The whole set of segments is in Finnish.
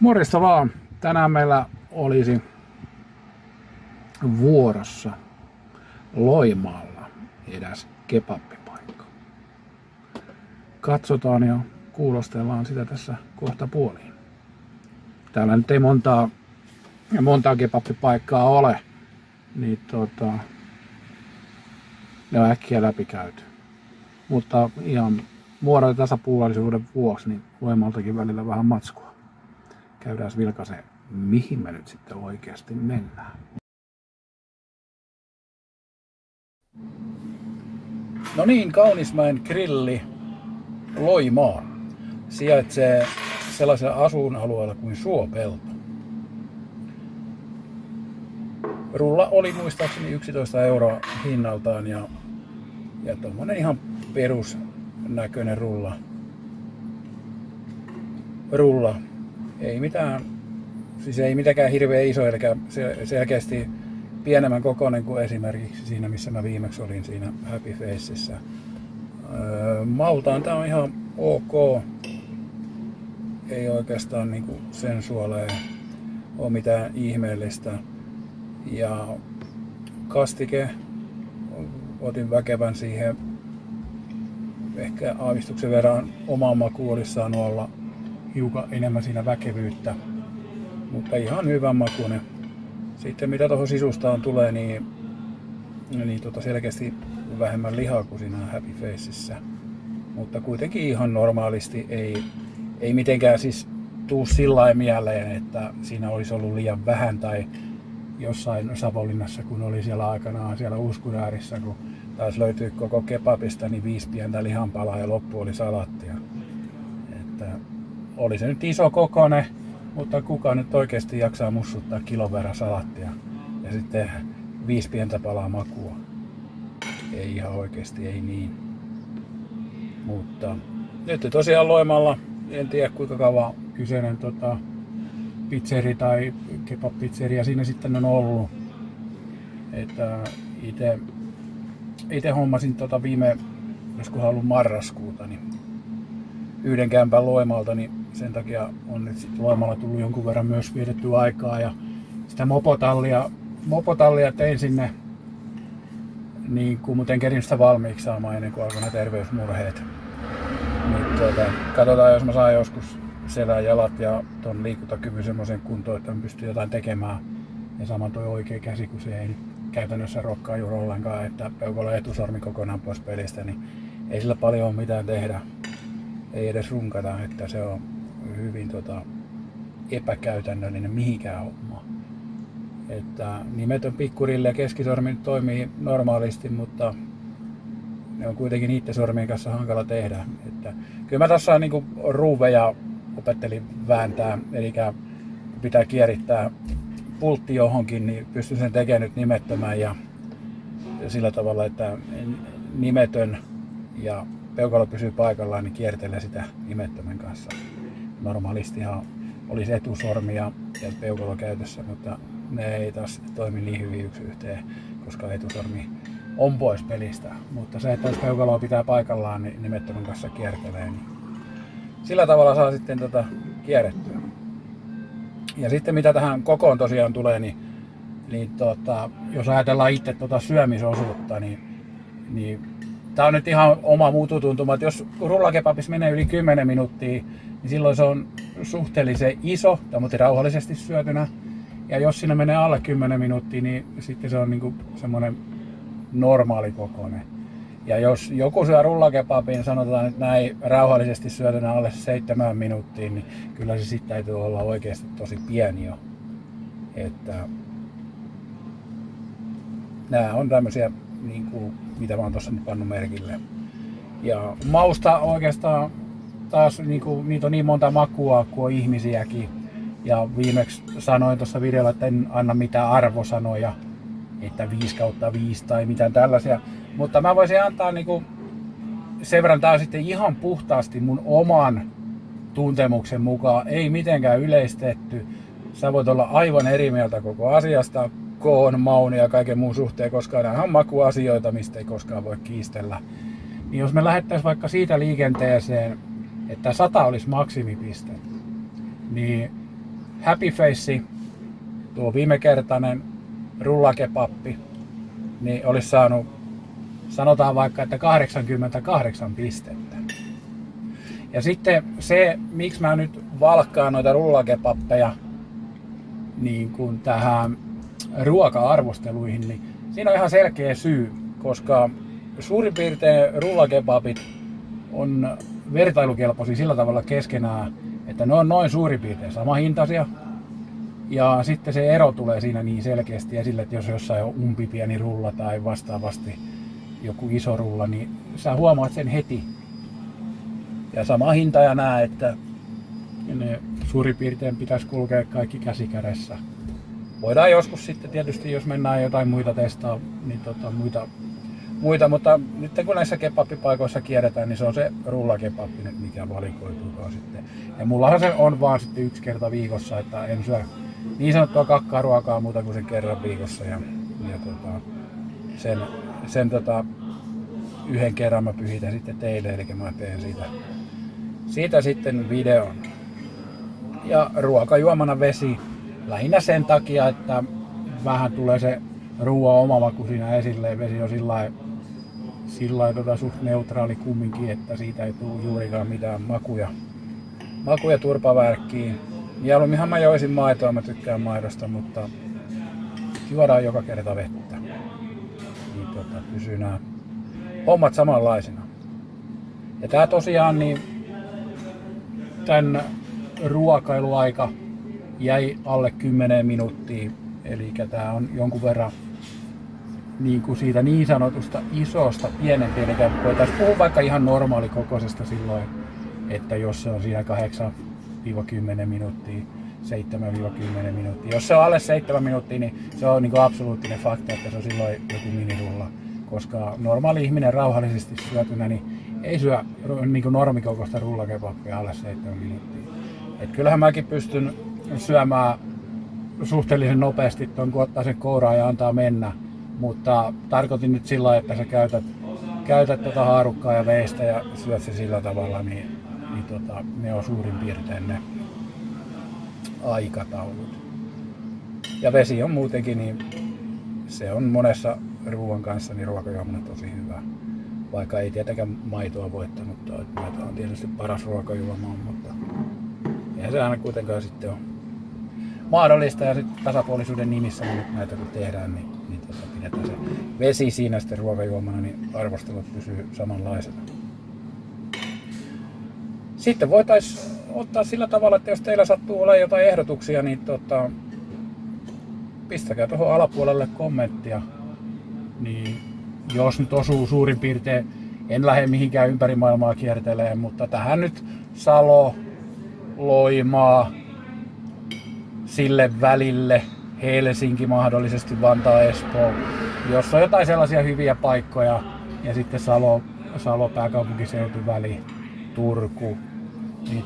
Morjesta vaan. Tänään meillä olisi vuorossa Loimaalla eräs kebabbipaikka. Katsotaan ja kuulostellaan sitä tässä kohta puoliin. Täällä nyt ei montaa kebabbipaikkaa ole, niin ne on äkkiä läpikäyty. Mutta ihan muodon ja tasapuolisuuden vuoksi niin Loimaaltakin välillä vähän matskua. Käydään vilkaiseen, mihin me nyt sitten oikeasti mennään. No niin, Kaunismäen grilli Loimaa sijaitsee sellaisella asuinalueella kuin Suopelto. Rulla oli muistaakseni 11 € hinnaltaan ja tommonen ihan perusnäköinen rulla. Ei mitään, siis ei mitenkään hirveän iso, eli selkeästi pienemmän kokoinen kuin esimerkiksi siinä, missä mä viimeksi olin siinä Happy Facessa. Maultaan tää on ihan ok. Ei oikeastaan niinku sen suoleen ole mitään ihmeellistä. Ja kastike, otin väkevän siihen, ehkä aavistuksen verran omaan makuun olisi saanut olla hiukan enemmän siinä väkevyyttä, mutta ihan hyvän makuinen. Sitten mitä tuohon sisustaan tulee, niin selkeästi vähemmän lihaa kuin siinä Happy Facessa. Mutta kuitenkin ihan normaalisti, ei mitenkään siis tuu sillä mieleen, että siinä olisi ollut liian vähän tai jossain Savonlinnassa, kun oli siellä aikanaan siellä Uuskunärissä, kun taisi löytyy koko kebabista, niin 5 pientä lihanpalaa ja loppu oli salattia. Että oli se nyt iso kokoinen, mutta kuka nyt oikeasti jaksaa mussuttaa kilon verran salattia ja sitten 5 pientä palaa makua. Ei ihan oikeasti, ei niin. Mutta nyt tosiaan Loimaalla, en tiedä kuinka kauan kyseinen pizzeri tai kebab-pizzeria siinä sitten on ollut. Että itse hommasin viime, olisikohan ollut marraskuuta, niin yhden kämpän Loimaalta, niin sen takia on nyt sitten Loimaalla tullut jonkun verran myös vietettyä aikaa ja sitä mopotallia tein sinne, niin kuin muuten kerin sitä valmiiksi saamaan ennen kuin alkoi ne terveysmurheet. Niin katsotaan, jos mä saan joskus selän, jalat ja ton liikuntakyvyn semmoisen kuntoon, että mä pystyn jotain tekemään. Ja saman toi oikea käsi, kun se ei nyt käytännössä rokkaa juuri ollenkaan, että peukalo etusormi kokonaan pois pelistä, niin ei sillä paljon ole mitään tehdä. Ei edes runkata, että se on hyvin epäkäytännöllinen mihinkään homma. Että nimetön pikkurille ja keskisormi toimii normaalisti, mutta ne on kuitenkin niiden sormien kanssa hankala tehdä. Että kyllä mä tässä niinku ruuveja opettelin vääntää, eli pitää kierittää pultti johonkin, niin pystyn sen tekemään nyt nimettömän ja sillä tavalla, että nimetön ja peukalo pysyy paikallaan, niin kiertelee sitä nimettömän kanssa. Normaalistihan olisi etusormi ja peukalo käytössä, mutta ne ei taas toimi niin hyvin yksi yhteen, koska etusormi on pois pelistä. Mutta se, että jos peukaloa pitää paikallaan, niin nimettömän kanssa kiertelee. Niin sillä tavalla saa sitten kierrettyä. Ja sitten mitä tähän kokoon tosiaan tulee, niin jos ajatellaan itse syömisosuutta, niin tää on nyt ihan oma muututuntuma, että jos rullakebabissa menee yli 10 minuuttia, niin silloin se on suhteellisen iso, mutta rauhallisesti syötynä. Ja jos siinä menee alle 10 minuuttia, niin sitten se on niinku semmoinen normaali kokoinen. Ja jos joku syö rullakebabin, sanotaan, että näin rauhallisesti syötynä alle 7 minuuttia, niin kyllä se sitten täytyy olla oikeasti tosi pieni jo. Että nämä on tämmöisiä, niin kuin, mitä mä oon tossa nyt pannut merkille. Ja mausta oikeastaan taas niitä on niin monta makua kuin on ihmisiäkin. Ja viimeksi sanoin tuossa videolla, että en anna mitään arvosanoja, että 5/5 tai mitään tällaisia. Mutta mä voisin antaa sen verran, tää on sitten ihan puhtaasti mun oman tuntemuksen mukaan, ei mitenkään yleistetty. Sä voit olla aivan eri mieltä koko asiasta, koon, maun ja kaiken muun suhteen, koska nämä on makuasioita, mistä ei koskaan voi kiistellä. Niin jos me lähettäisiin vaikka siitä liikenteeseen, että 100 olisi maksimipiste, niin Happy Face, tuo viimekertainen rullakebappi, niin olisi saanut, sanotaan vaikka, että 88 pistettä. Ja sitten se, miksi mä nyt valkkaan noita rullakebappeja niin kuin tähän ruoka-arvosteluihin, niin siinä on ihan selkeä syy, koska suurin piirtein rullakebabit on vertailukelpoisia sillä tavalla keskenään, että ne on noin suurin piirtein samahintaisia. Ja sitten se ero tulee siinä niin selkeästi esille, että jos jossain on umpipieni rulla tai vastaavasti joku iso rulla, niin sä huomaat sen heti. Ja sama hinta ja nää, että ne suurin piirtein pitäisi kulkea kaikki käsi kädessä. Voidaan joskus sitten tietysti, jos mennään jotain muita testaa, niin muita, mutta nyt kun näissä kebappipaikoissa kierretään, niin se on se rullakebappi, mikä valikoituu sitten. Ja mullahan se on vaan sitten 1 kerta viikossa, että en syö niin sanottua kakkaruokaa muuta kuin sen kerran viikossa. Ja sen 1 kerran mä pyhitän sitten teille, eli mä teen siitä sitten videon. Ja ruokajuomana vesi, lähinnä sen takia, että vähän tulee se ruoan oma maku siinä esille. Vesi on sillä suht neutraali kumminkin, että siitä ei tule juurikaan mitään makuja turpavärkkiin. Mieluumminhan mä joisin maitoa, mä tykkään maidosta, mutta juodaan joka kerta vettä. Niin pysyy nämä hommat samanlaisina. Ja tää tosiaan, niin tän ruokailuaika jäi alle 10 minuuttia. Eli tää on jonkun verran niin kuin siitä niin sanotusta isosta pienempi. Eli voitaisiin puhua vaikka ihan normaalikokoisesta silloin, että jos se on siinä 8-10 minuuttia, 7-10 minuuttia. Jos se on alle 7 minuuttia, niin se on niin kuin absoluuttinen fakta, että se on silloin joku minirulla. Koska normaali ihminen rauhallisesti syötynä, niin ei syö niin kuin normikokoista rullakebappia alle 7 minuuttia. Et kyllähän mäkin pystyn syömään suhteellisen nopeasti ton, kun ottaa sen kouraan ja antaa mennä. Mutta tarkoitin nyt sillä, että sä käytät haarukkaa ja veistä ja syöt se sillä tavalla, niin ne on suurin piirtein ne aikataulut. Ja vesi on muutenkin, niin se on monessa ruoan kanssa niin ruokajuomana tosi hyvä. Vaikka ei tietenkään maitoa voittanut, maito on tietysti paras ruokajuoma, mutta eihän se aina kuitenkaan sitten ole mahdollista. Ja sitten tasapuolisuuden nimissä, niin näitä kun tehdään, niin pidetään se vesi siinä sitten ruokajuomana, niin arvostelut pysyy samanlaisena. Sitten voitaisiin ottaa sillä tavalla, että jos teillä sattuu olemaan jotain ehdotuksia, niin pistäkää tuohon alapuolelle kommenttia. Niin jos nyt osuu suurin piirtein, en lähde mihinkään ympäri maailmaa kiertelemään, mutta tähän nyt Salo, Loimaa, sille välille, Helsinki mahdollisesti, Vantaa, Espoo. Jos on jotain sellaisia hyviä paikkoja ja sitten Salo pääkaupunkiseutu väli, Turku, niin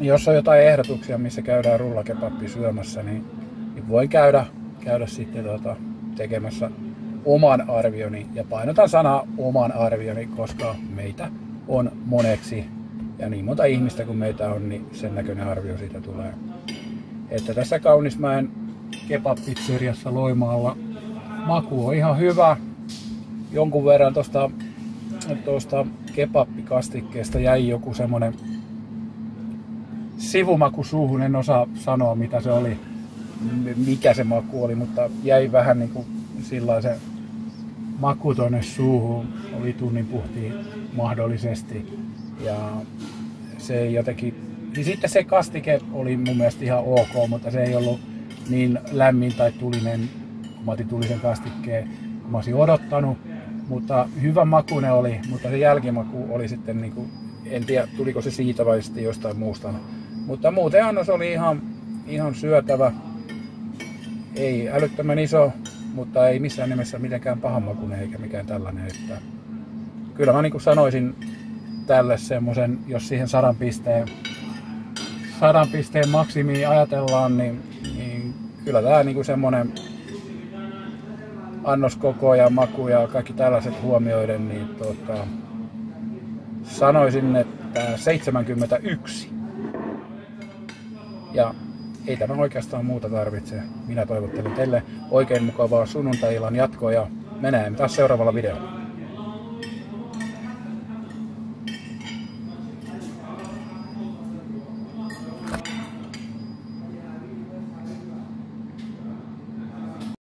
jos on jotain ehdotuksia, missä käydään rullakebappi syömässä, niin voin käydä sitten tekemässä oman arvioni. Ja painotan sanaa oman arvioni, koska meitä on moneksi ja niin monta ihmistä kuin meitä on, niin sen näköinen arvio siitä tulee. Että tässä Kaunismäen kebab-pizzeriassa Loimaalla maku on ihan hyvä. Jonkun verran tuosta kebabbikastikkeesta jäi joku semmonen sivumaku suuhun, en osaa sanoa mitä se oli, mikä se maku oli, mutta jäi vähän niin kuin sellaisen maku tonne suuhun, oli tunnin puhtiin mahdollisesti. Ja se jotenkin, niin sitten se kastike oli mun mielestä ihan ok, mutta se ei ollut niin lämmin tai tulinen, kun mä otin tulisen kastikkeen, kun mä olisin odottanut. Mutta hyvä makuinen oli, mutta se jälkimaku oli sitten, niin kuin, en tiedä tuliko se siitä vai sitten jostain muusta. Mutta muuten annos oli ihan syötävä. Ei älyttömän iso, mutta ei missään nimessä mitenkään pahanmakuinen eikä mikään tällainen. Että kyllä mä niin kuin sanoisin tälle semmoisen, jos siihen 100 pisteen maksimiin ajatellaan, niin kyllä tää niin kuin semmonen annoskoko ja maku ja kaikki tällaiset huomioiden, niin sanoisin, että 71. Ja ei tämä oikeastaan muuta tarvitse. Minä toivottelen teille oikein mukavaa sunnuntai-illan jatkoa ja me näemme taas seuraavalla videolla.